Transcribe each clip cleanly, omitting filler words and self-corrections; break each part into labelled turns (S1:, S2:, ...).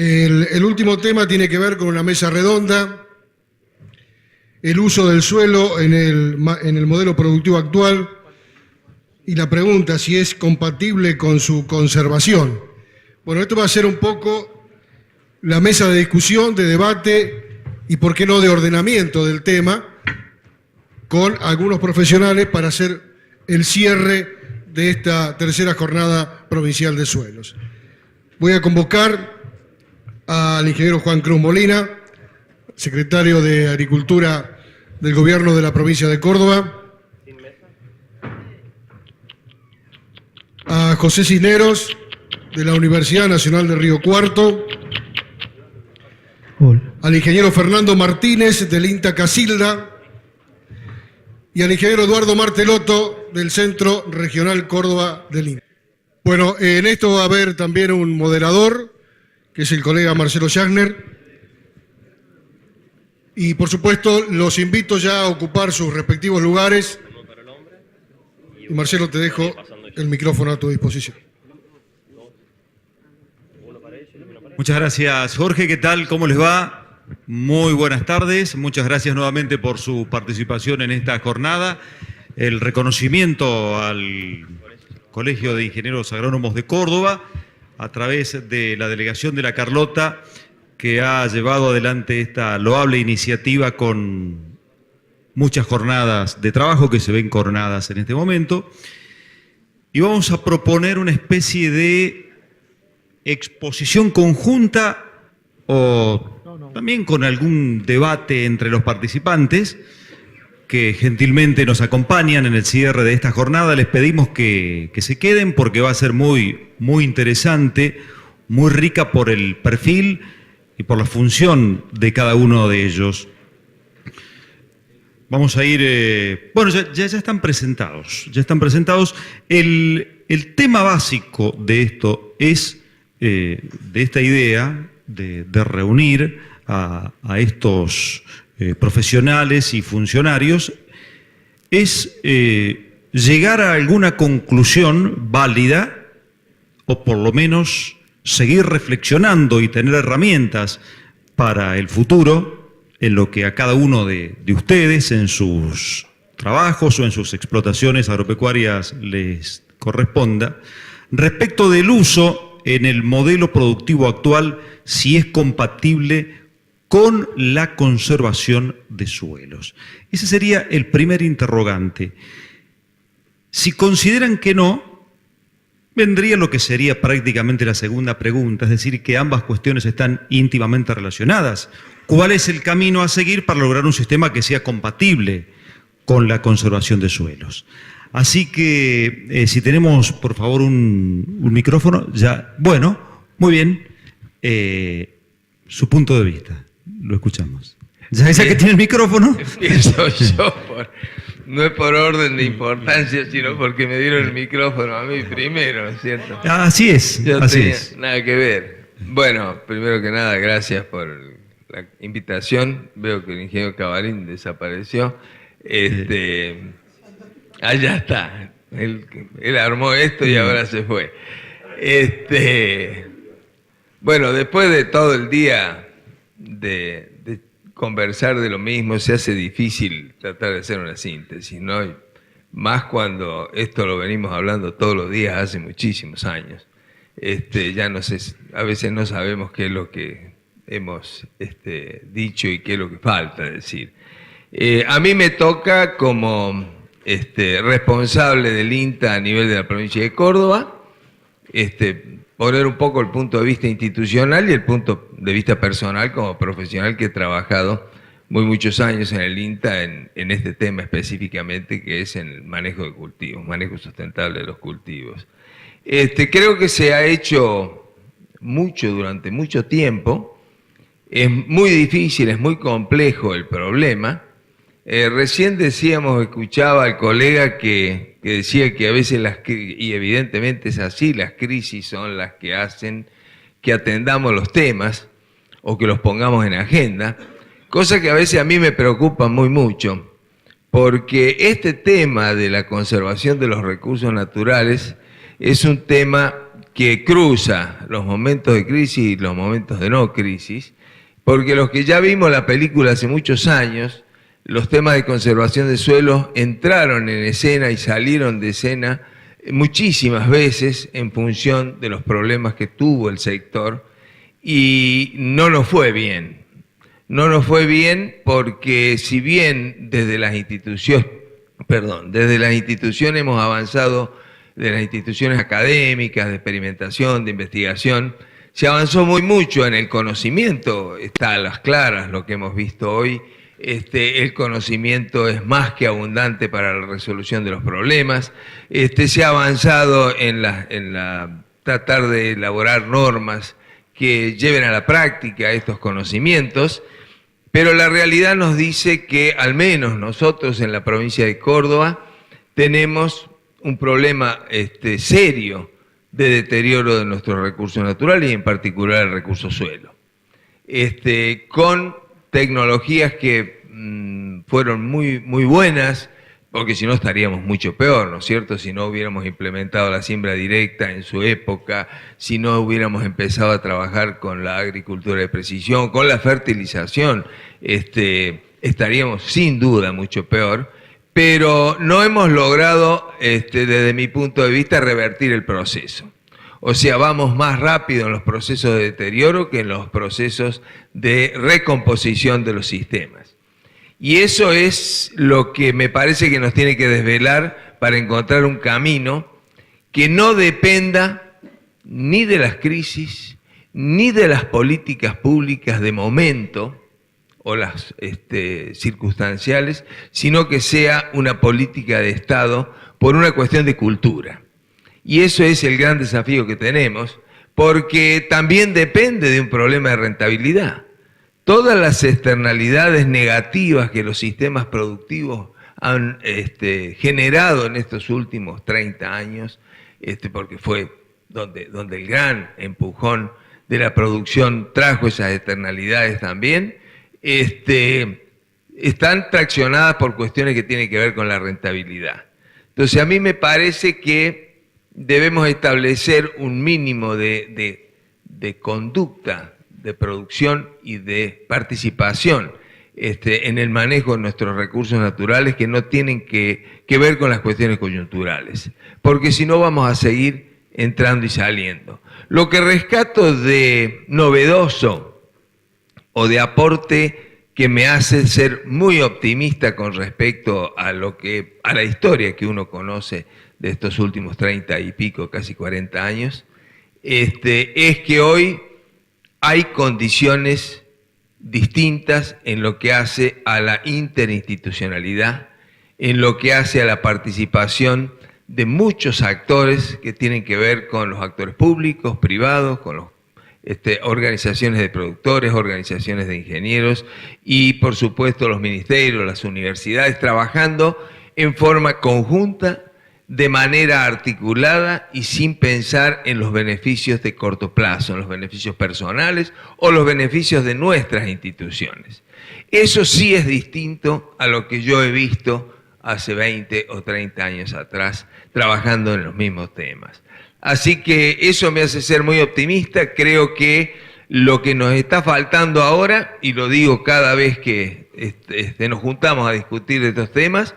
S1: El último tema tiene que ver con una mesa redonda, el uso del suelo en el modelo productivo actual y la pregunta si es compatible con su conservación. Bueno, esto va a ser un poco la mesa de discusión, de debate y, por qué no, de ordenamiento del tema con algunos profesionales para hacer el cierre de esta tercera jornada provincial de suelos. Voy a convocar al ingeniero Juan Cruz Molina, secretario de Agricultura del Gobierno de la provincia de Córdoba, a José Cisneros, de la Universidad Nacional de Río Cuarto, al ingeniero Fernando Martínez, del INTA Casilda, y al ingeniero Eduardo Martelotto, del Centro Regional Córdoba del INTA. Bueno, en esto va a haber también un moderador, que es el colega Marcelo Schachner, y por supuesto los invito ya a ocupar sus respectivos lugares. Y Marcelo, te dejo el micrófono a tu disposición.
S2: Muchas gracias, Jorge. ¿Qué tal? ¿Cómo les va? Muy buenas tardes. Muchas gracias nuevamente por su participación en esta jornada. El reconocimiento al Colegio de Ingenieros Agrónomos de Córdoba a través de la delegación de La Carlota, que ha llevado adelante esta loable iniciativa con muchas jornadas de trabajo que se ven coronadas en este momento. Y vamos a proponer una especie de exposición conjunta o también con algún debate entre los participantes que gentilmente nos acompañan en el cierre de esta jornada. Les pedimos que se queden porque va a ser muy interesante, muy rica por el perfil y por la función de cada uno de ellos. Vamos a ir, bueno, ya están presentados, El tema básico de esto es, de esta idea de reunir a estos profesionales y funcionarios, es llegar a alguna conclusión válida, o por lo menos seguir reflexionando y tener herramientas para el futuro en lo que a cada uno de ustedes en sus trabajos o en sus explotaciones agropecuarias les corresponda, respecto del uso en el modelo productivo actual, si es compatible con la conservación de suelos. Ese sería el primer interrogante. Si consideran que no, vendría lo que sería prácticamente la segunda pregunta, es decir, que ambas cuestiones están íntimamente relacionadas. ¿Cuál es el camino a seguir para lograr un sistema que sea compatible con la conservación de suelos? Así que, si tenemos, por favor, un micrófono, ya. Bueno, muy bien. Su punto de vista, lo escuchamos. ¿Ya que tiene el micrófono?
S3: Empiezo yo, no es por orden de importancia, sino porque me dieron el micrófono a mí primero, ¿no es cierto?
S2: Así es,
S3: yo
S2: así
S3: tenía
S2: es.
S3: Nada que ver. Bueno, primero que nada, gracias por la invitación. Veo que el ingeniero Cabalín desapareció. Ya está. Él armó esto y ahora se fue. Bueno, después de todo el día de conversar de lo mismo, se hace difícil tratar de hacer una síntesis, ¿no? Y más cuando esto lo venimos hablando todos los días hace muchísimos años. Ya no sé, a veces no sabemos qué es lo que hemos dicho y qué es lo que falta decir. A mí me toca como responsable del INTA a nivel de la provincia de Córdoba, poner un poco el punto de vista institucional y el punto de vista personal como profesional que he trabajado muchos años en el INTA en este tema específicamente, que es en el manejo de cultivos, manejo sustentable de los cultivos. Creo que se ha hecho mucho durante mucho tiempo. Es muy difícil, es muy complejo el problema. Recién escuchaba al colega que decía que a veces y evidentemente es así, las crisis son las que hacen que atendamos los temas o que los pongamos en agenda, cosa que a veces a mí me preocupa mucho, porque este tema de la conservación de los recursos naturales es un tema que cruza los momentos de crisis y los momentos de no crisis, porque los que ya vimos la película hace muchos años, los temas de conservación de suelos entraron en escena y salieron de escena muchísimas veces en función de los problemas que tuvo el sector, y no nos fue bien. No nos fue bien porque si bien desde las instituciones hemos avanzado, de las instituciones académicas, de experimentación, de investigación, se avanzó muy mucho en el conocimiento, está a las claras lo que hemos visto hoy. El conocimiento es más que abundante para la resolución de los problemas. Se ha avanzado en tratar de elaborar normas que lleven a la práctica estos conocimientos, pero la realidad nos dice que al menos nosotros en la provincia de Córdoba tenemos un problema serio de deterioro de nuestros recursos naturales y en particular el recurso suelo. Con tecnologías que fueron muy, muy buenas, porque si no estaríamos mucho peor, ¿no es cierto? Si no hubiéramos implementado la siembra directa en su época, si no hubiéramos empezado a trabajar con la agricultura de precisión, con la fertilización, estaríamos sin duda mucho peor, pero no hemos logrado, desde mi punto de vista, revertir el proceso. O sea, vamos más rápido en los procesos de deterioro que en los procesos de recomposición de los sistemas. Y eso es lo que me parece que nos tiene que desvelar para encontrar un camino que no dependa ni de las crisis, ni de las políticas públicas de momento, o las circunstanciales, sino que sea una política de Estado por una cuestión de cultura. Y eso es el gran desafío que tenemos, porque también depende de un problema de rentabilidad. Todas las externalidades negativas que los sistemas productivos han generado en estos últimos 30 años, porque fue donde el gran empujón de la producción trajo esas externalidades también, están traccionadas por cuestiones que tienen que ver con la rentabilidad. Entonces a mí me parece que debemos establecer un mínimo de conducta, de producción y de participación en el manejo de nuestros recursos naturales que no tienen que ver con las cuestiones coyunturales, porque si no vamos a seguir entrando y saliendo. Lo que rescato de novedoso o de aporte que me hace ser muy optimista con respecto a la historia que uno conoce de estos últimos 30 y pico, casi 40 años, es que hoy hay condiciones distintas en lo que hace a la interinstitucionalidad, en lo que hace a la participación de muchos actores que tienen que ver con los actores públicos, privados, con los organizaciones de productores, organizaciones de ingenieros y por supuesto los ministerios, las universidades, trabajando en forma conjunta, de manera articulada y sin pensar en los beneficios de corto plazo, en los beneficios personales o los beneficios de nuestras instituciones. Eso sí es distinto a lo que yo he visto hace 20 o 30 años atrás, trabajando en los mismos temas. Así que eso me hace ser muy optimista. Creo que lo que nos está faltando ahora, y lo digo cada vez que nos juntamos a discutir de estos temas,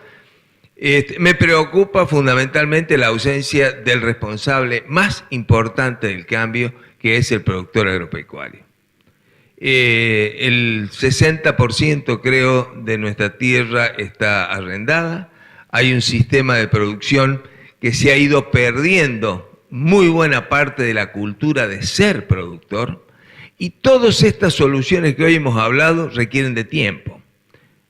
S3: me preocupa fundamentalmente la ausencia del responsable más importante del cambio, que es el productor agropecuario. El 60% creo de nuestra tierra está arrendada, hay un sistema de producción que se ha ido perdiendo muy buena parte de la cultura de ser productor, y todas estas soluciones que hoy hemos hablado requieren de tiempo.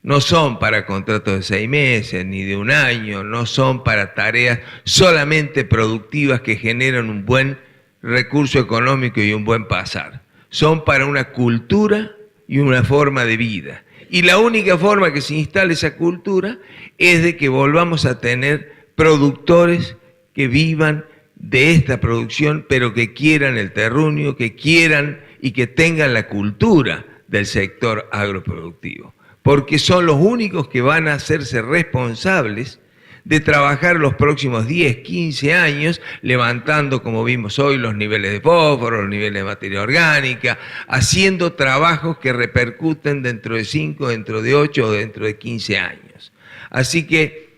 S3: No son para contratos de 6 meses ni de 1 año, no son para tareas solamente productivas que generan un buen recurso económico y un buen pasar. Son para una cultura y una forma de vida. Y la única forma que se instale esa cultura es de que volvamos a tener productores que vivan de esta producción, pero que quieran el terruño, que quieran y que tengan la cultura del sector agroproductivo. Porque son los únicos que van a hacerse responsables de trabajar los próximos 10, 15 años, levantando, como vimos hoy, los niveles de fósforo, los niveles de materia orgánica, haciendo trabajos que repercuten dentro de 5, dentro de 8 o dentro de 15 años. Así que,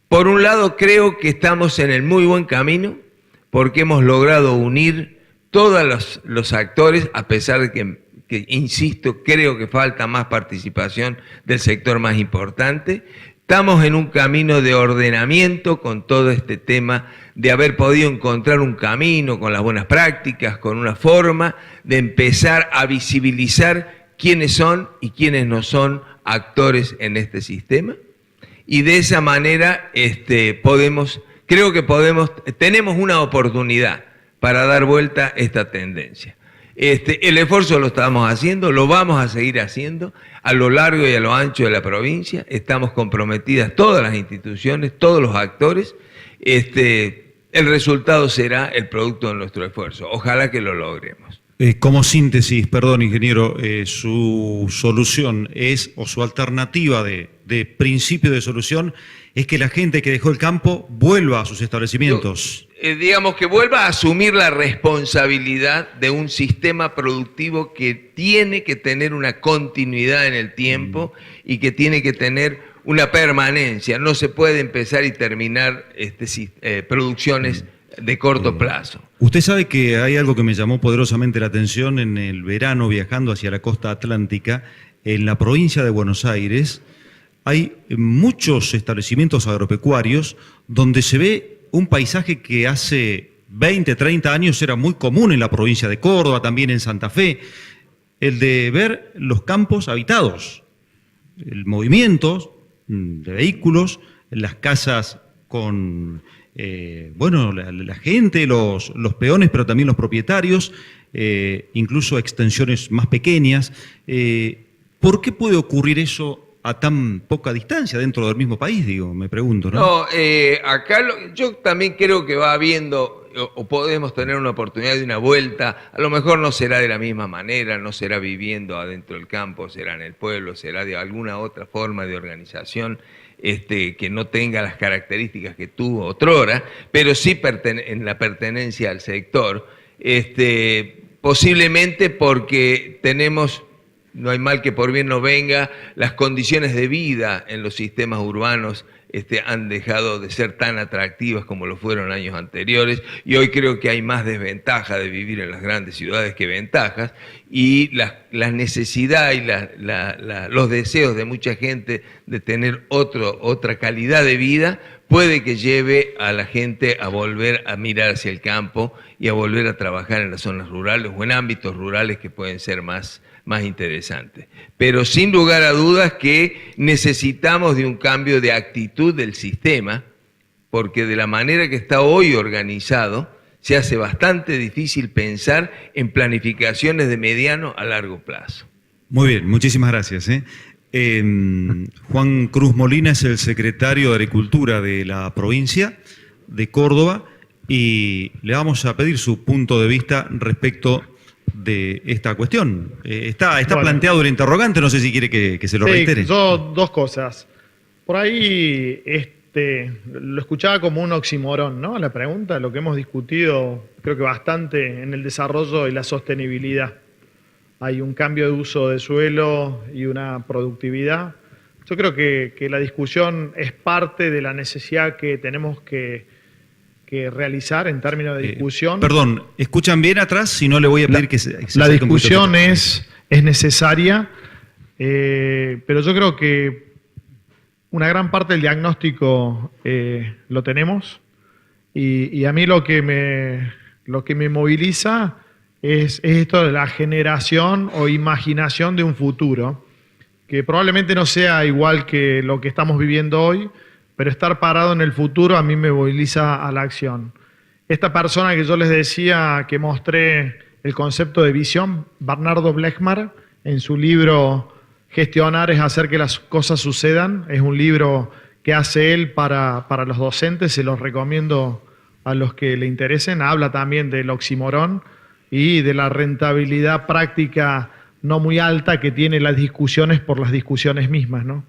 S3: por un lado, creo que estamos en el muy buen camino, porque hemos logrado unir todos los actores, a pesar de que, insisto, creo que falta más participación del sector más importante. Estamos en un camino de ordenamiento con todo este tema de haber podido encontrar un camino con las buenas prácticas, con una forma de empezar a visibilizar quiénes son y quiénes no son actores en este sistema. Y de esa manera creo que tenemos una oportunidad para dar vuelta a esta tendencia. El esfuerzo lo estamos haciendo, lo vamos a seguir haciendo a lo largo y a lo ancho de la provincia. Estamos comprometidas todas las instituciones, todos los actores. El resultado será el producto de nuestro esfuerzo. Ojalá que lo logremos.
S2: Como síntesis, perdón, ingeniero, su solución es, o su alternativa de principio de solución, es que la gente que dejó el campo vuelva a sus establecimientos.
S3: Digamos que vuelva a asumir la responsabilidad de un sistema productivo que tiene que tener una continuidad en el tiempo y que tiene que tener una permanencia. No se puede empezar y terminar producciones de corto plazo.
S2: Usted sabe que hay algo que me llamó poderosamente la atención en el verano viajando hacia la costa atlántica. En la provincia de Buenos Aires hay muchos establecimientos agropecuarios donde se ve un paisaje que hace 20, 30 años era muy común en la provincia de Córdoba, también en Santa Fe, el de ver los campos habitados, el movimiento de vehículos, las casas con la gente, los peones, pero también los propietarios, incluso extensiones más pequeñas. ¿Por qué puede ocurrir eso a tan poca distancia dentro del mismo país, me pregunto, ¿no?
S3: No, acá yo también creo que va habiendo, o podemos tener una oportunidad de una vuelta. A lo mejor no será de la misma manera, no será viviendo adentro del campo, será en el pueblo, será de alguna otra forma de organización que no tenga las características que tuvo otrora, pero sí en la pertenencia al sector, posiblemente porque tenemos, no hay mal que por bien no venga, las condiciones de vida en los sistemas urbanos han dejado de ser tan atractivas como lo fueron años anteriores, y hoy creo que hay más desventaja de vivir en las grandes ciudades que ventajas, y la necesidad y los deseos de mucha gente de tener otra calidad de vida puede que lleve a la gente a volver a mirar hacia el campo y a volver a trabajar en las zonas rurales o en ámbitos rurales que pueden ser más interesantes. Pero sin lugar a dudas que necesitamos de un cambio de actitud del sistema, porque de la manera que está hoy organizado, se hace bastante difícil pensar en planificaciones de mediano a largo plazo.
S2: Muy bien, muchísimas gracias. Juan Cruz Molina es el secretario de Agricultura de la provincia de Córdoba y le vamos a pedir su punto de vista respecto de esta cuestión. Está planteado el interrogante, no sé si quiere que se lo reitere.
S4: Yo dos cosas. Por ahí lo escuchaba como un oxímoron, ¿no? La pregunta, lo que hemos discutido creo que bastante en el desarrollo y la sostenibilidad. Hay un cambio de uso de suelo y una productividad. Yo creo que la discusión es parte de la necesidad que tenemos que realizar en términos de discusión.
S2: Perdón, ¿escuchan bien atrás? Si no, le voy a pedir que se
S4: la discusión es necesaria, pero yo creo que una gran parte del diagnóstico lo tenemos y a mí lo que me moviliza es esto de la generación o imaginación de un futuro que probablemente no sea igual que lo que estamos viviendo hoy, pero estar parado en el futuro a mí me moviliza a la acción. Esta persona que yo les decía que mostré el concepto de visión, Bernardo Blechmar, en su libro Gestionar es hacer que las cosas sucedan, es un libro que hace él para los docentes, se los recomiendo a los que le interesen. Habla también del oxímoron y de la rentabilidad práctica no muy alta que tiene las discusiones por las discusiones mismas, ¿no?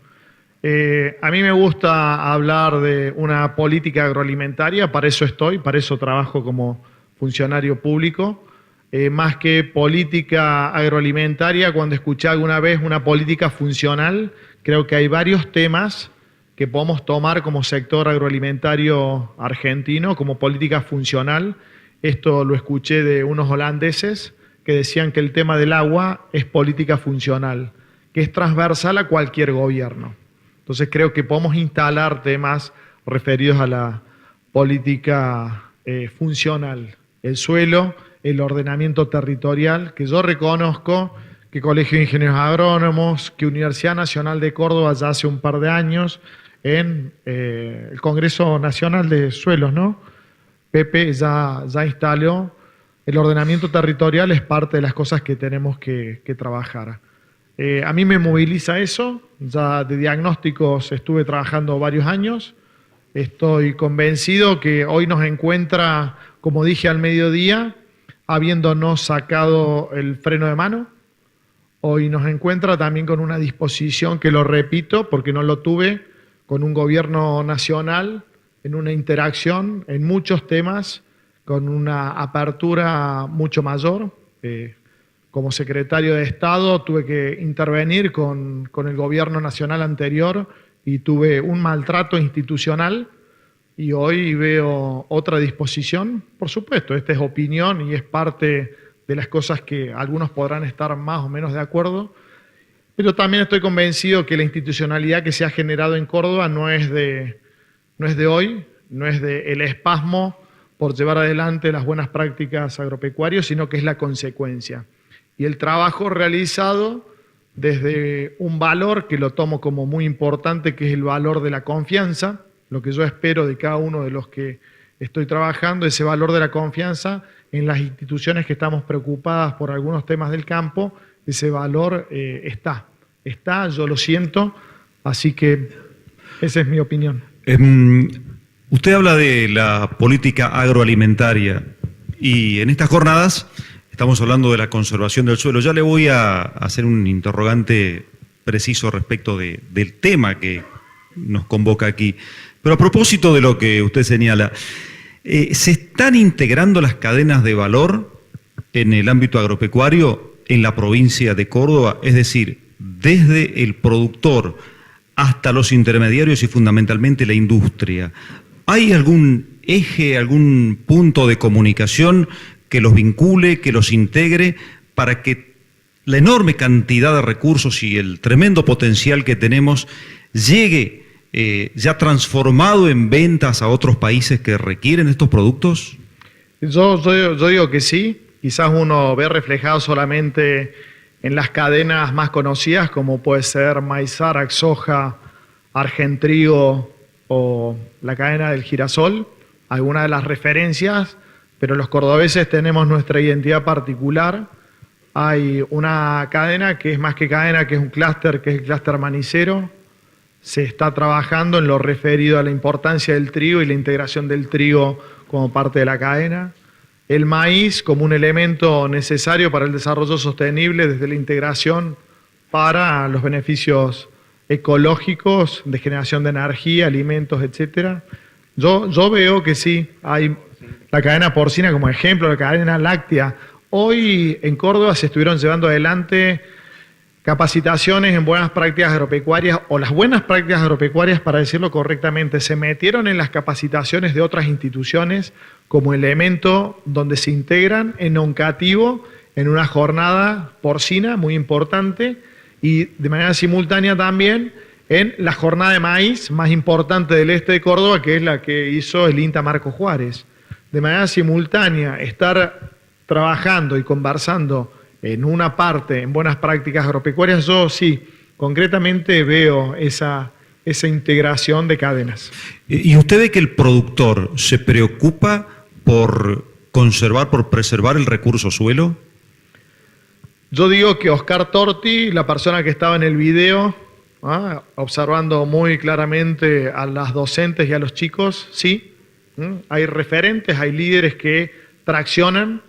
S4: A mí me gusta hablar de una política agroalimentaria, para eso estoy, para eso trabajo como funcionario público. Más que política agroalimentaria, cuando escuché alguna vez una política funcional, creo que hay varios temas que podemos tomar como sector agroalimentario argentino como política funcional. Esto lo escuché de unos holandeses que decían que el tema del agua es política funcional, que es transversal a cualquier gobierno. Entonces creo que podemos instalar temas referidos a la política funcional. El suelo, el ordenamiento territorial, que yo reconozco que Colegio de Ingenieros Agrónomos, que Universidad Nacional de Córdoba ya hace un par de años, en el Congreso Nacional de Suelos, ¿no? Pepe ya instaló el ordenamiento territorial, es parte de las cosas que tenemos que trabajar. A mí me moviliza eso, ya de diagnósticos estuve trabajando varios años, estoy convencido que hoy nos encuentra, como dije al mediodía, habiéndonos sacado el freno de mano, hoy nos encuentra también con una disposición que lo repito porque no lo tuve con un gobierno nacional en una interacción en muchos temas con una apertura mucho mayor. Como secretario de Estado tuve que intervenir con el gobierno nacional anterior y tuve un maltrato institucional y hoy veo otra disposición. Por supuesto, esta es opinión y es parte de las cosas que algunos podrán estar más o menos de acuerdo, pero también estoy convencido que la institucionalidad que se ha generado en Córdoba no es de hoy, no es del espasmo por llevar adelante las buenas prácticas agropecuarias, sino que es la consecuencia. Y el trabajo realizado desde un valor que lo tomo como muy importante, que es el valor de la confianza, lo que yo espero de cada uno de los que estoy trabajando, ese valor de la confianza en las instituciones que estamos preocupadas por algunos temas del campo, ese valor está, yo lo siento, así que esa es mi opinión.
S2: Usted habla de la política agroalimentaria y en estas jornadas estamos hablando de la conservación del suelo. Ya le voy a hacer un interrogante preciso respecto del tema que nos convoca aquí. Pero a propósito de lo que usted señala, ¿se están integrando las cadenas de valor en el ámbito agropecuario en la provincia de Córdoba? Es decir, desde el productor hasta los intermediarios y fundamentalmente la industria. ¿Hay algún eje, algún punto de comunicación que los vincule, que los integre, para que la enorme cantidad de recursos y el tremendo potencial que tenemos llegue ya transformado en ventas a otros países que requieren estos productos?
S4: Yo digo que sí, quizás uno ve reflejado solamente en las cadenas más conocidas, como puede ser Maizar, Soja, Argentrigo o la cadena del girasol, algunas de las referencias, pero los cordobeses tenemos nuestra identidad particular. Hay una cadena que es más que cadena, que es un clúster, que es el clúster manicero. Se está trabajando en lo referido a la importancia del trigo y la integración del trigo como parte de la cadena. El maíz como un elemento necesario para el desarrollo sostenible desde la integración para los beneficios ecológicos, de generación de energía, alimentos, etc. Yo veo que sí, hay la cadena porcina como ejemplo, la cadena láctea. Hoy en Córdoba se estuvieron llevando adelante capacitaciones en buenas prácticas agropecuarias, o las buenas prácticas agropecuarias, para decirlo correctamente, se metieron en las capacitaciones de otras instituciones como elemento donde se integran en oncativo en una jornada porcina muy importante y de manera simultánea también en la jornada de maíz más importante del este de Córdoba, que es la que hizo el INTA Marco Juárez. De manera simultánea estar trabajando y conversando en una parte, en buenas prácticas agropecuarias, yo sí, concretamente veo esa integración de cadenas.
S2: ¿Y usted ve que el productor se preocupa por conservar, por preservar el recurso suelo?
S4: Yo digo que Oscar Torti, la persona que estaba en el video, observando muy claramente a las docentes y a los chicos, sí, hay referentes, hay líderes que traccionan,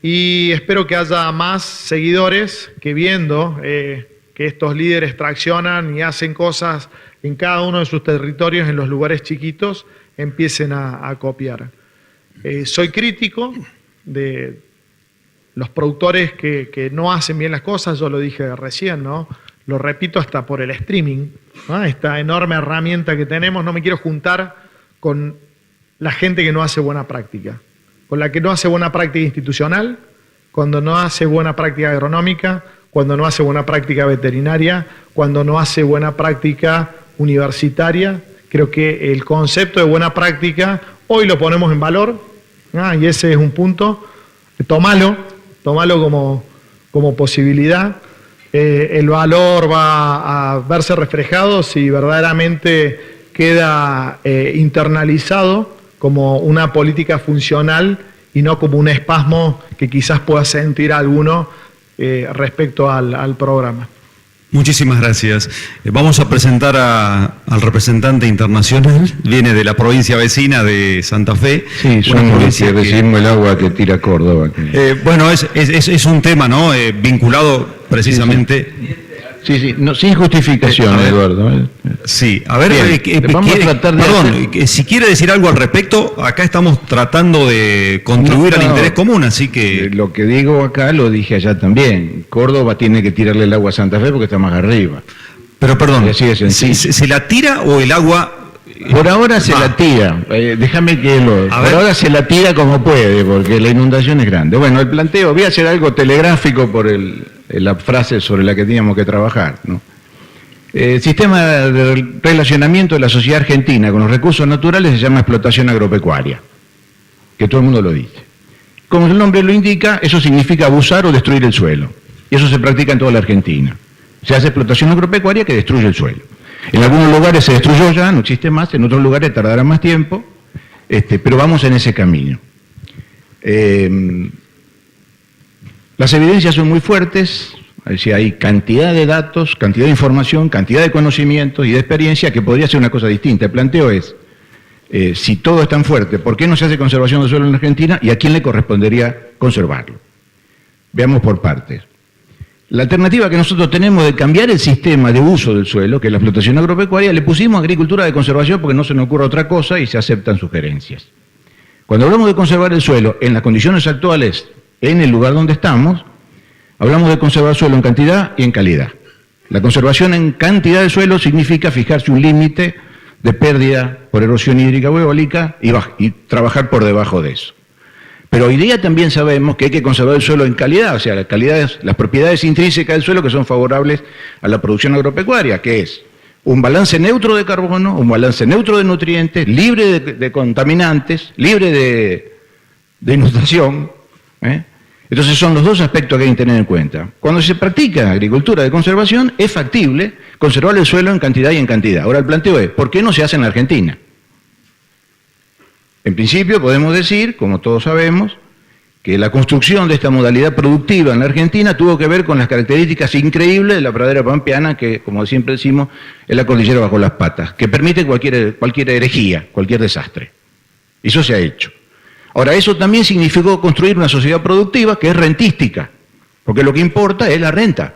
S4: y espero que haya más seguidores que viendo que que estos líderes traccionan y hacen cosas en cada uno de sus territorios, en los lugares chiquitos, empiecen a copiar. Soy crítico de los productores que no hacen bien las cosas, yo lo dije recién, ¿no? Lo repito hasta por el streaming, ¿no? Esta enorme herramienta que tenemos, no me quiero juntar con la gente que no hace buena práctica, con la que no hace buena práctica institucional, cuando no hace buena práctica agronómica, cuando no hace buena práctica veterinaria, cuando no hace buena práctica universitaria. Creo que el concepto de buena práctica hoy lo ponemos en valor, y ese es un punto. Tómalo como posibilidad. El valor va a verse reflejado si verdaderamente queda internalizado como una política funcional y no como un espasmo que quizás pueda sentir alguno respecto al programa.
S2: Muchísimas gracias. Vamos a presentar al representante internacional, viene de la provincia vecina de Santa Fe.
S5: Sí, somos los que recibimos el agua que tira Córdoba.
S2: Bueno, es un tema, ¿no? Vinculado precisamente...
S5: Sí, no, sin justificación, Eduardo.
S2: Sí, a ver,
S5: vamos a tratar de...
S2: Perdón, si quiere decir algo al respecto, acá estamos tratando de contribuir al interés común, así que...
S5: Lo que digo acá lo dije allá también. Córdoba tiene que tirarle el agua a Santa Fe porque está más arriba.
S2: Pero perdón,
S5: así de sencillo.
S2: ¿se la tira o el agua...?
S5: Por ahora se la tira, déjame que por ahora se la tira como puede, porque la inundación es grande. Bueno, el planteo, voy a hacer algo telegráfico por la frase sobre la que teníamos que trabajar, ¿no? El sistema de relacionamiento de la sociedad argentina con los recursos naturales se llama explotación agropecuaria, que todo el mundo lo dice. Como el nombre lo indica, eso significa abusar o destruir el suelo, y eso se practica en toda la Argentina. Se hace explotación agropecuaria que destruye el suelo. En algunos lugares se destruyó ya, no existe más, en otros lugares tardará más tiempo, pero vamos en ese camino. Las evidencias son muy fuertes, es decir, hay cantidad de datos, cantidad de información, cantidad de conocimientos y de experiencia que podría ser una cosa distinta. El planteo es, si todo es tan fuerte, ¿por qué no se hace conservación del suelo en Argentina y a quién le correspondería conservarlo? Veamos por partes. La alternativa que nosotros tenemos de cambiar el sistema de uso del suelo, que es la explotación agropecuaria, le pusimos agricultura de conservación porque no se nos ocurre otra cosa y se aceptan sugerencias. Cuando hablamos de conservar el suelo en las condiciones actuales, en el lugar donde estamos, hablamos de conservar suelo en cantidad y en calidad. La conservación en cantidad de suelo significa fijarse un límite de pérdida por erosión hídrica o eólica y trabajar por debajo de eso. Pero hoy día también sabemos que hay que conservar el suelo en calidad, o sea, las propiedades intrínsecas del suelo que son favorables a la producción agropecuaria, que es un balance neutro de carbono, un balance neutro de nutrientes, libre de contaminantes, libre de inundación. Entonces son los dos aspectos que hay que tener en cuenta. Cuando se practica agricultura de conservación, es factible conservar el suelo en cantidad y en cantidad. Ahora el planteo es, ¿por qué no se hace en la Argentina? En principio podemos decir, como todos sabemos, que la construcción de esta modalidad productiva en la Argentina tuvo que ver con las características increíbles de la pradera pampeana, que, como siempre decimos, es la cordillera bajo las patas, que permite cualquier herejía, cualquier desastre. Eso se ha hecho. Ahora, eso también significó construir una sociedad productiva que es rentística, porque lo que importa es la renta.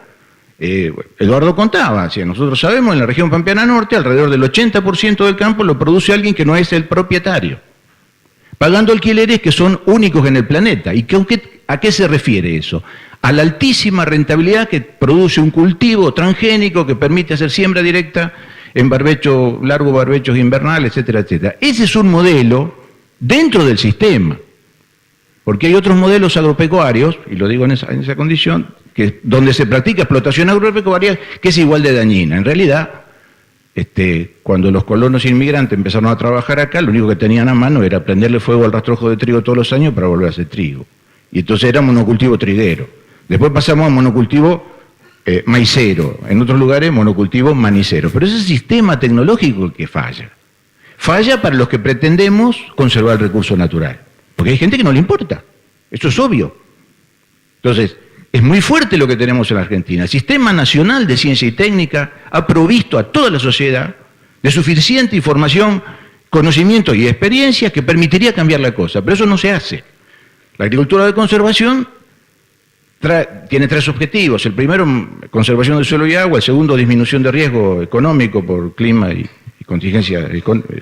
S5: Eduardo contaba, si nosotros sabemos, en la región pampeana norte, alrededor del 80% del campo lo produce alguien que no es el propietario, pagando alquileres que son únicos en el planeta. ¿Y a qué se refiere eso? A la altísima rentabilidad que produce un cultivo transgénico que permite hacer siembra directa en largos barbechos invernales, etcétera, etcétera. Ese es un modelo dentro del sistema, porque hay otros modelos agropecuarios, y lo digo en esa condición, donde se practica explotación agropecuaria que es igual de dañina. En realidad, cuando los colonos inmigrantes empezaron a trabajar acá, lo único que tenían a mano era prenderle fuego al rastrojo de trigo todos los años para volver a hacer trigo. Y entonces era monocultivo triguero. Después pasamos a monocultivo maicero, en otros lugares monocultivo manicero. Pero ese sistema tecnológico que falla. Falla para los que pretendemos conservar el recurso natural. Porque hay gente que no le importa. Eso es obvio. Entonces, es muy fuerte lo que tenemos en la Argentina. El Sistema Nacional de Ciencia y Técnica ha provisto a toda la sociedad de suficiente información, conocimiento y experiencia que permitiría cambiar la cosa. Pero eso no se hace. La agricultura de conservación tiene 3 objetivos. El primero, conservación del suelo y agua. El segundo, disminución de riesgo económico por clima y contingencia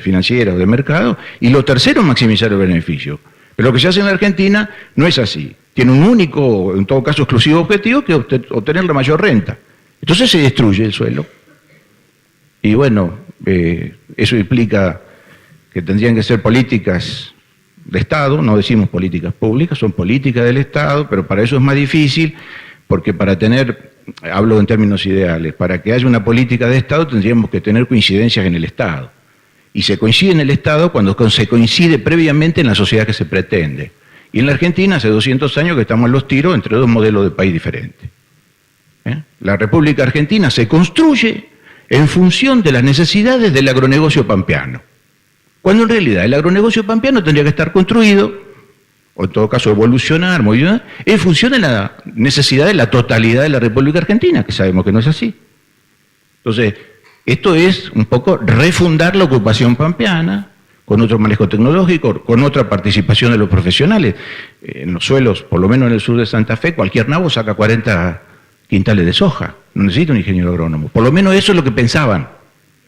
S5: financiera o de mercado. Y lo tercero, maximizar el beneficio. Pero lo que se hace en la Argentina no es así. Tiene un único, en todo caso exclusivo objetivo, que es obtener la mayor renta. Entonces se destruye el suelo. Y bueno, eso implica que tendrían que ser políticas de Estado, no decimos políticas públicas, son políticas del Estado, pero para eso es más difícil, porque para tener, hablo en términos ideales, para que haya una política de Estado tendríamos que tener coincidencias en el Estado. Y se coincide en el Estado cuando se coincide previamente en la sociedad que se pretende. Y en la Argentina hace 200 años que estamos en los tiros entre 2 modelos de país diferentes. La República Argentina se construye en función de las necesidades del agronegocio pampeano. Cuando en realidad el agronegocio pampeano tendría que estar construido, o en todo caso evolucionar, en función de la necesidad de la totalidad de la República Argentina, que sabemos que no es así. Entonces, esto es un poco refundar la ocupación pampeana, con otro manejo tecnológico, con otra participación de los profesionales. En los suelos, por lo menos en el sur de Santa Fe, cualquier nabo saca 40 quintales de soja. No necesita un ingeniero agrónomo. Por lo menos eso es lo que pensaban.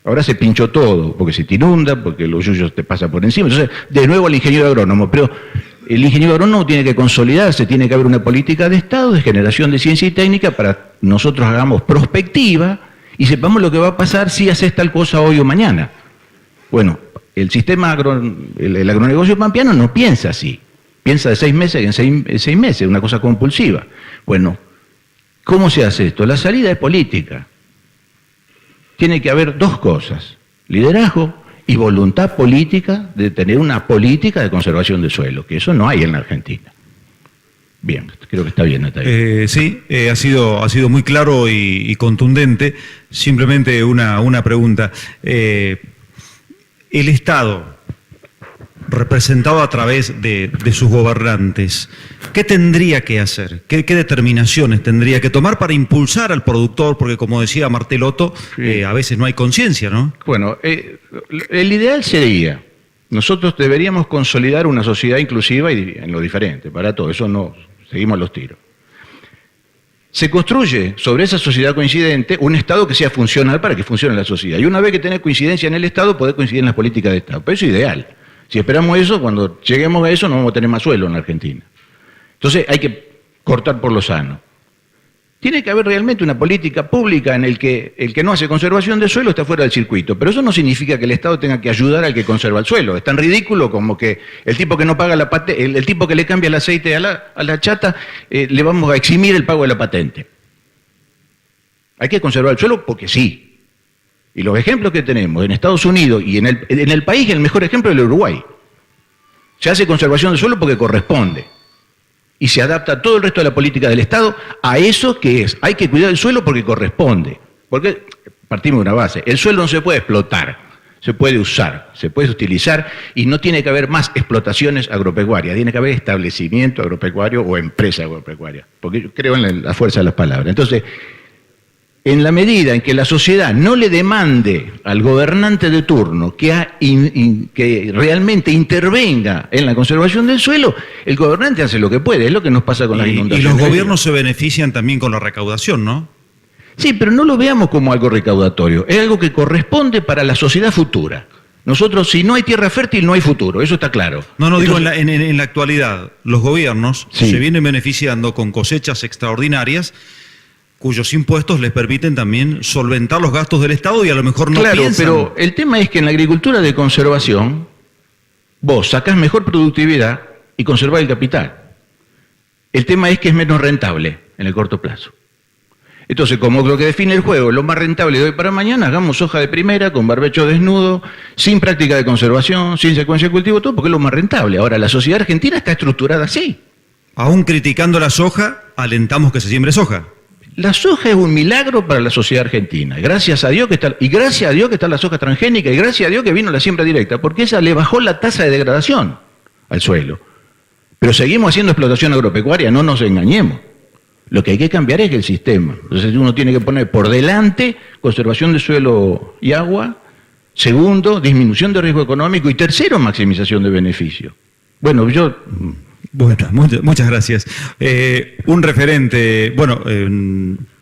S5: Ahora se pinchó todo, porque se te inunda, porque los yuyos te pasan por encima. Entonces, de nuevo al ingeniero agrónomo. Pero el ingeniero agrónomo tiene que consolidarse, tiene que haber una política de Estado, de generación de ciencia y técnica, para nosotros hagamos prospectiva y sepamos lo que va a pasar si haces tal cosa hoy o mañana. Bueno, el sistema el agronegocio pampeano no piensa así. Piensa de 6 meses en 6 meses, una cosa compulsiva. Bueno, ¿cómo se hace esto? La salida es política. Tiene que haber 2 cosas, liderazgo y voluntad política de tener una política de conservación del suelo, que eso no hay en la Argentina. Bien, creo que está bien.
S2: Sí, ha sido muy claro y contundente. Simplemente una pregunta. El Estado, representado a través de sus gobernantes, ¿qué tendría que hacer? ¿Qué determinaciones tendría que tomar para impulsar al productor? Porque como decía Martelotto, a veces no hay conciencia, ¿no?
S5: Bueno, el ideal sería, nosotros deberíamos consolidar una sociedad inclusiva y en lo diferente, para todo, eso no, seguimos los tiros. Se construye sobre esa sociedad coincidente un Estado que sea funcional para que funcione la sociedad. Y una vez que tenés coincidencia en el Estado, podés coincidir en las políticas de Estado. Pero eso es ideal. Si esperamos eso, cuando lleguemos a eso no vamos a tener más suelo en la Argentina. Entonces hay que cortar por lo sano. Tiene que haber realmente una política pública en el que no hace conservación de suelo está fuera del circuito. Pero eso no significa que el Estado tenga que ayudar al que conserva el suelo. Es tan ridículo como que el tipo que no paga la patente, el tipo que le cambia el aceite a la chata, le vamos a eximir el pago de la patente. Hay que conservar el suelo porque sí. Y los ejemplos que tenemos en Estados Unidos y en el país, el mejor ejemplo es el Uruguay. Se hace conservación del suelo porque corresponde. Y se adapta todo el resto de la política del Estado a eso que es. Hay que cuidar el suelo porque corresponde. Porque partimos de una base. El suelo no se puede explotar, se puede usar, se puede utilizar y no tiene que haber más explotaciones agropecuarias. Tiene que haber establecimiento agropecuario o empresa agropecuaria. Porque yo creo en la fuerza de las palabras. Entonces, en la medida en que la sociedad no le demande al gobernante de turno que realmente intervenga en la conservación del suelo, el gobernante hace lo que puede, es lo que nos pasa con las inundaciones.
S2: Y los gobiernos se benefician también con la recaudación, ¿no?
S5: Sí, pero no lo veamos como algo recaudatorio, es algo que corresponde para la sociedad futura. Nosotros, si no hay tierra fértil, no hay futuro, eso está claro.
S2: No, digo en la actualidad, los gobiernos
S5: sí,
S2: se vienen beneficiando con cosechas extraordinarias cuyos impuestos les permiten también solventar los gastos del Estado y a lo mejor no piensan.
S5: Claro, pero el tema es que en la agricultura de conservación vos sacás mejor productividad y conservás el capital. El tema es que es menos rentable en el corto plazo. Entonces, como lo que define el juego es lo más rentable de hoy para mañana, hagamos soja de primera, con barbecho desnudo, sin práctica de conservación, sin secuencia de cultivo, todo, porque es lo más rentable. Ahora, la sociedad argentina está estructurada así.
S2: Aún criticando la soja, alentamos que se siembre soja.
S5: La soja es un milagro para la sociedad argentina. Gracias a Dios que está la soja transgénica y gracias a Dios que vino la siembra directa, porque esa le bajó la tasa de degradación al suelo. Pero seguimos haciendo explotación agropecuaria, no nos engañemos. Lo que hay que cambiar es el sistema. Entonces uno tiene que poner por delante conservación de suelo y agua, segundo, disminución de riesgo económico y tercero, maximización de beneficio. Bueno, yo
S2: Bueno, muchas gracias. Un referente, bueno,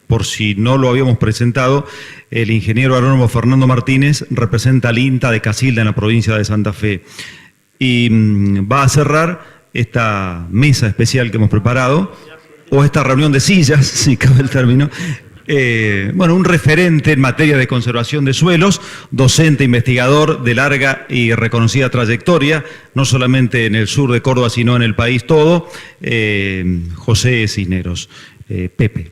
S2: por si no lo habíamos presentado, el ingeniero agrónomo Fernando Martínez representa al INTA de Casilda en la provincia de Santa Fe y va a cerrar esta mesa especial que hemos preparado, o esta reunión de sillas, si cabe el término. Bueno, un referente en materia de conservación de suelos, docente, investigador de larga y reconocida trayectoria, no solamente en el sur de Córdoba, sino en el país todo, José Cisneros. Pepe.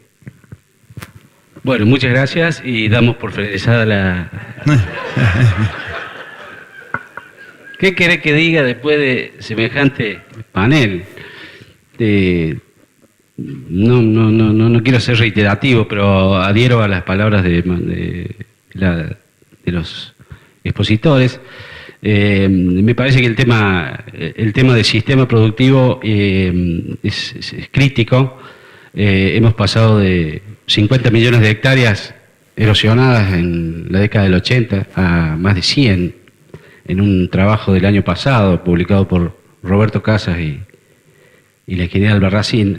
S6: Bueno, muchas gracias y damos por finalizada la... ¿Qué querés que diga después de semejante panel? No quiero ser reiterativo, pero adhiero a las palabras de los expositores. Me parece que el tema del sistema productivo es crítico. Hemos pasado de 50 millones de hectáreas erosionadas en la década del 80 a más de 100 en un trabajo del año pasado publicado por Roberto Casas y la ingeniera Albarracín.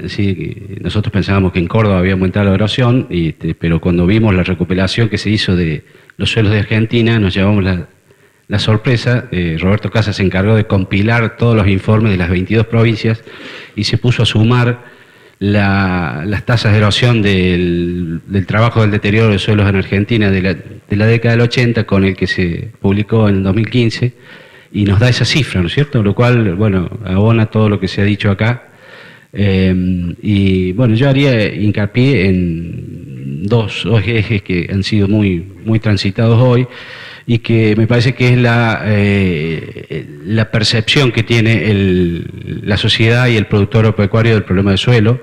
S6: Nosotros pensábamos que en Córdoba había aumentado la erosión, pero cuando vimos la recopilación que se hizo de los suelos de Argentina nos llevamos la sorpresa. Roberto Casas se encargó de compilar todos los informes de las 22 provincias y se puso a sumar las tasas de erosión del trabajo del deterioro de suelos en Argentina de la década del 80 con el que se publicó en el 2015 y nos da esa cifra, ¿no es cierto? Lo cual, bueno, abona todo lo que se ha dicho acá. Y bueno, yo haría hincapié en dos ejes que han sido muy transitados hoy y que me parece que es la percepción que tiene la sociedad y el productor agropecuario del problema del suelo,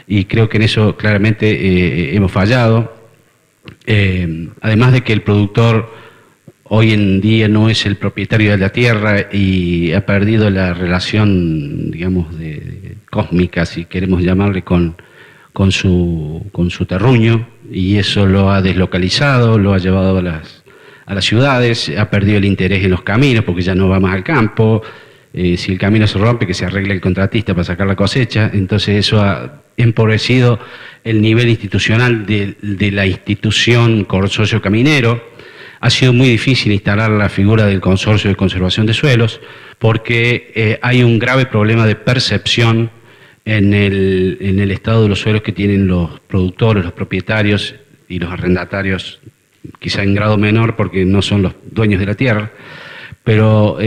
S6: y creo que en eso claramente hemos fallado. Además de que el productor hoy en día no es el propietario de la tierra y ha perdido la relación, digamos, cósmica, si queremos llamarle, con su terruño, y eso lo ha deslocalizado, lo ha llevado a las ciudades, ha perdido el interés en los caminos porque ya no va más al campo. Si el camino se rompe, que se arregle el contratista para sacar la cosecha. Entonces eso ha empobrecido el nivel institucional de la institución consorcio caminero. Ha sido muy difícil instalar la figura del consorcio de conservación de suelos porque hay un grave problema de percepción en el estado de los suelos que tienen los productores, los propietarios y los arrendatarios, quizá en grado menor porque no son los dueños de la tierra, pero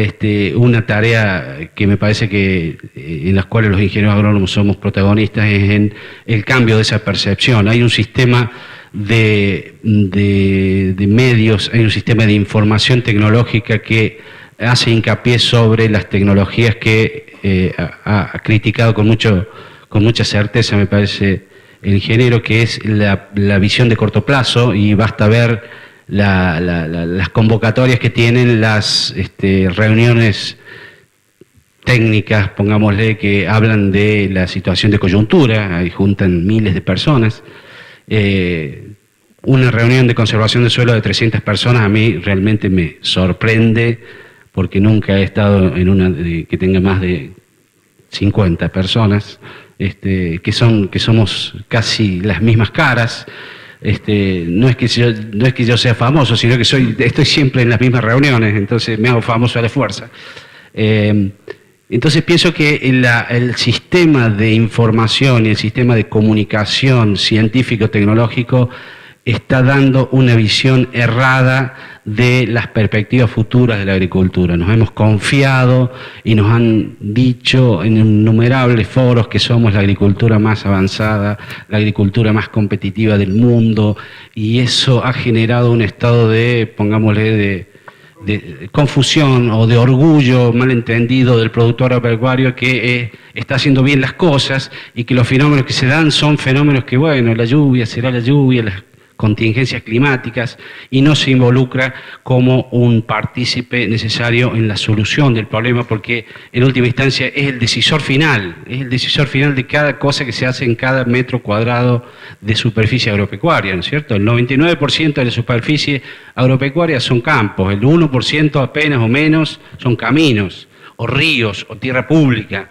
S6: una tarea que me parece que en las cuales los ingenieros agrónomos somos protagonistas es en el cambio de esa percepción. Hay un sistema de medios, hay un sistema de información tecnológica que hace hincapié sobre las tecnologías que ha criticado con mucha certeza, me parece, el ingeniero, que es la visión de corto plazo, y basta ver las convocatorias que tienen las reuniones técnicas, pongámosle, que hablan de la situación de coyuntura, ahí juntan miles de personas. Una reunión de conservación de suelo de 300 personas a mí realmente me sorprende, porque nunca he estado en una que tenga más de 50 personas, que somos casi las mismas caras. No es que yo sea famoso, sino que estoy siempre en las mismas reuniones, entonces me hago famoso a la fuerza. Entonces pienso que el sistema de información y el sistema de comunicación científico-tecnológico está dando una visión errada de las perspectivas futuras de la agricultura. Nos hemos confiado y nos han dicho en innumerables foros que somos la agricultura más avanzada, la agricultura más competitiva del mundo, y eso ha generado un estado de, pongámosle, de confusión o de orgullo malentendido del productor agropecuario que está haciendo bien las cosas, y que los fenómenos que se dan son fenómenos que, bueno, la lluvia será la lluvia, las contingencias climáticas, y no se involucra como un partícipe necesario en la solución del problema, porque en última instancia es el decisor final de cada cosa que se hace en cada metro cuadrado de superficie agropecuaria, ¿no es cierto? El 99% de la superficie agropecuaria son campos, el 1% apenas o menos son caminos, o ríos, o tierra pública.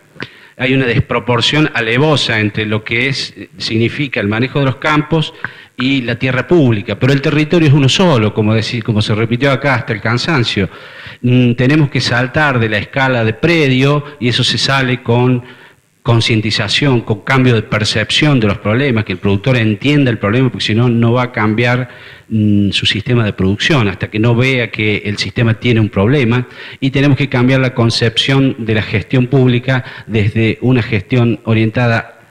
S6: hay una desproporción alevosa entre lo que significa el manejo de los campos y la tierra pública, pero el territorio es uno solo, como se repitió acá hasta el cansancio. Tenemos que saltar de la escala de predio y eso se sale con concientización, con cambio de percepción de los problemas, que el productor entienda el problema, porque si no, no va a cambiar su sistema de producción hasta que no vea que el sistema tiene un problema, y tenemos que cambiar la concepción de la gestión pública desde una gestión orientada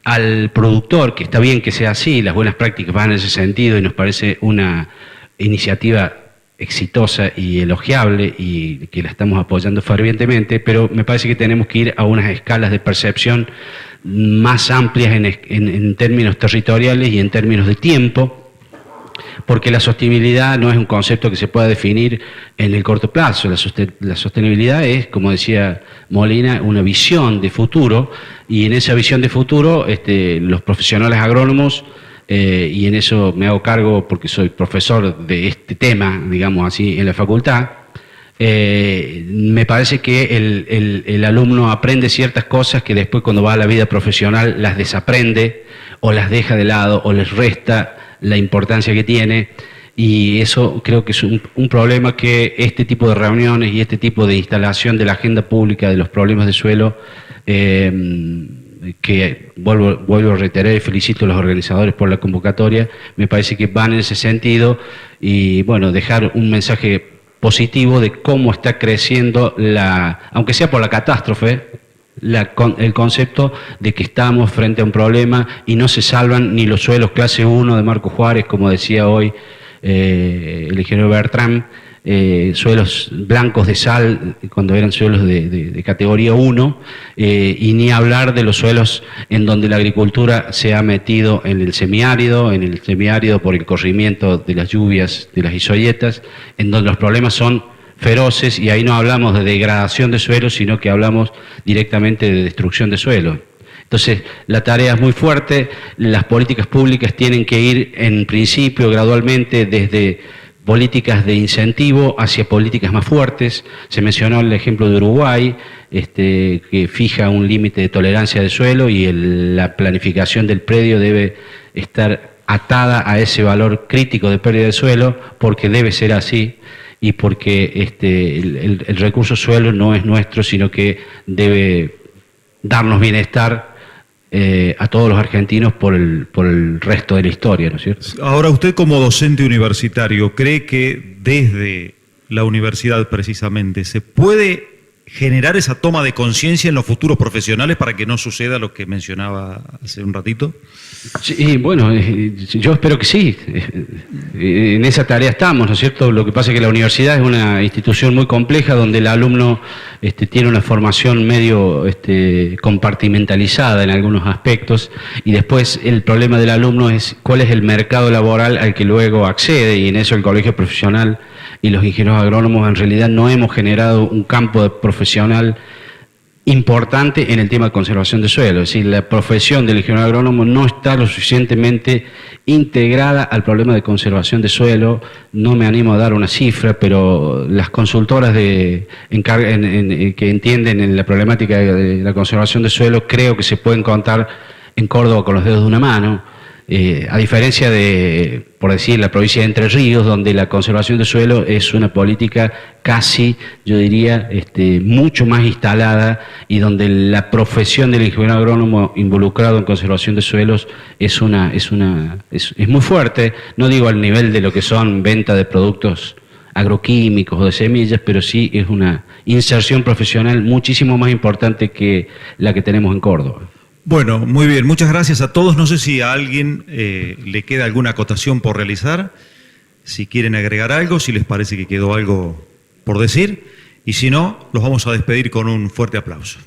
S6: al productor, que está bien que sea así, las buenas prácticas van en ese sentido y nos parece una iniciativa exitosa y elogiable y que la estamos apoyando fervientemente, pero me parece que tenemos que ir a unas escalas de percepción más amplias en términos territoriales y en términos de tiempo, porque la sostenibilidad no es un concepto que se pueda definir en el corto plazo. La sostenibilidad es, como decía Molina, una visión de futuro, y en esa visión de futuro los profesionales agrónomos, y en eso me hago cargo porque soy profesor de este tema, digamos así, en la facultad, me parece que el alumno aprende ciertas cosas que después cuando va a la vida profesional las desaprende o las deja de lado o les resta la importancia que tiene, y eso creo que es un problema que este tipo de reuniones y este tipo de instalación de la agenda pública de los problemas de suelo, que vuelvo a reiterar y felicito a los organizadores por la convocatoria, me parece que van en ese sentido, y bueno, dejar un mensaje positivo de cómo está creciendo, aunque sea por la catástrofe, el concepto de que estamos frente a un problema y no se salvan ni los suelos clase 1 de Marco Juárez, como decía hoy el ingeniero Bertrand, suelos blancos de sal cuando eran suelos de categoría 1, y ni hablar de los suelos en donde la agricultura se ha metido en el semiárido por el corrimiento de las lluvias, de las isoyetas, en donde los problemas son feroces, y ahí no hablamos de degradación de suelo, sino que hablamos directamente de destrucción de suelo. Entonces, la tarea es muy fuerte, las políticas públicas tienen que ir en principio gradualmente desde políticas de incentivo hacia políticas más fuertes. Se mencionó el ejemplo de Uruguay, que fija un límite de tolerancia de suelo, y la planificación del predio debe estar atada a ese valor crítico de pérdida de suelo, porque debe ser así, y porque el recurso suelo no es nuestro, sino que debe darnos bienestar a todos los argentinos por el resto de la historia, ¿no es cierto?
S2: Ahora, usted como docente universitario, ¿cree que desde la universidad precisamente se puede generar esa toma de conciencia en los futuros profesionales para que no suceda lo que mencionaba hace un ratito?
S6: Sí, bueno, yo espero que sí. En esa tarea estamos, ¿no es cierto? Lo que pasa es que la universidad es una institución muy compleja donde el alumno tiene una formación medio compartimentalizada en algunos aspectos, y después el problema del alumno es cuál es el mercado laboral al que luego accede, y en eso el colegio profesional y los ingenieros agrónomos en realidad no hemos generado un campo de profesional importante en el tema de conservación de suelo. Es decir, la profesión del ingeniero agrónomo no está lo suficientemente integrada al problema de conservación de suelo. No me animo a dar una cifra, pero las consultoras que entienden en la problemática de la conservación de suelo creo que se pueden contar en Córdoba con los dedos de una mano. A diferencia de, por decir, la provincia de Entre Ríos, donde la conservación de suelo es una política casi, yo diría, mucho más instalada, y donde la profesión del ingeniero agrónomo involucrado en conservación de suelos es muy fuerte. No digo al nivel de lo que son venta de productos agroquímicos o de semillas, pero sí es una inserción profesional muchísimo más importante que la que tenemos en Córdoba.
S2: Bueno, muy bien, muchas gracias a todos. No sé si a alguien le queda alguna acotación por realizar, si quieren agregar algo, si les parece que quedó algo por decir, y si no, los vamos a despedir con un fuerte aplauso.